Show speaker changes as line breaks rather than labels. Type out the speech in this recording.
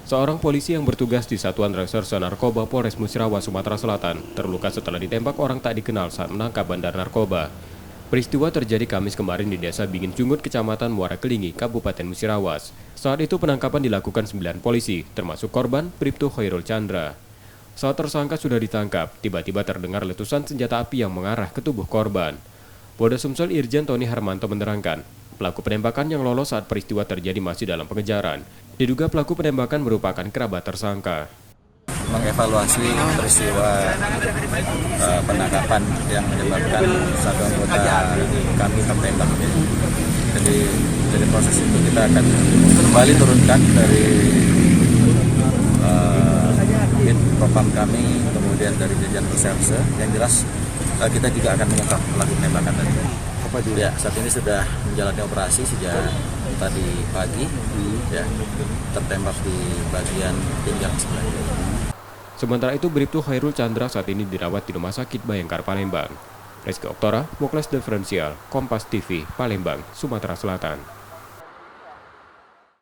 Seorang polisi yang bertugas di Satuan Reserse Narkoba Polres Musirawas, Sumatera Selatan, terluka setelah ditembak orang tak dikenal saat menangkap bandar narkoba. Peristiwa terjadi Kamis kemarin di Desa Bingin Jungut, Kecamatan Muara Kelingi, Kabupaten Musirawas. Saat itu penangkapan dilakukan 9 polisi, termasuk korban Bribtu Khairul Chandra. Saat tersangka sudah ditangkap, tiba-tiba terdengar letusan senjata api yang mengarah ke tubuh korban. Polda Sumsel Irjen Tony Harmanto menerangkan, pelaku penembakan yang lolos saat peristiwa terjadi masih dalam pengejaran. Diduga pelaku penembakan merupakan kerabat tersangka.
Mengevaluasi peristiwa penangkapan yang menyebabkan satu anggota kami tertembak. Jadi proses itu kita akan kembali turunkan dari Propam kami, kemudian dari jajaran reserse. Yang jelas kita juga akan mengungkap pelaku penembakan tadi. Ya, saat ini sudah menjalani operasi sejak tadi pagi, ya, tertembak di bagian pinggang sebelah.
Sementara itu, Bribtu Khairul Chandra saat ini dirawat di Rumah Sakit Bayangkara Palembang. Rizky Oktora, Muklas Diferensial, Kompas TV, Palembang, Sumatera Selatan.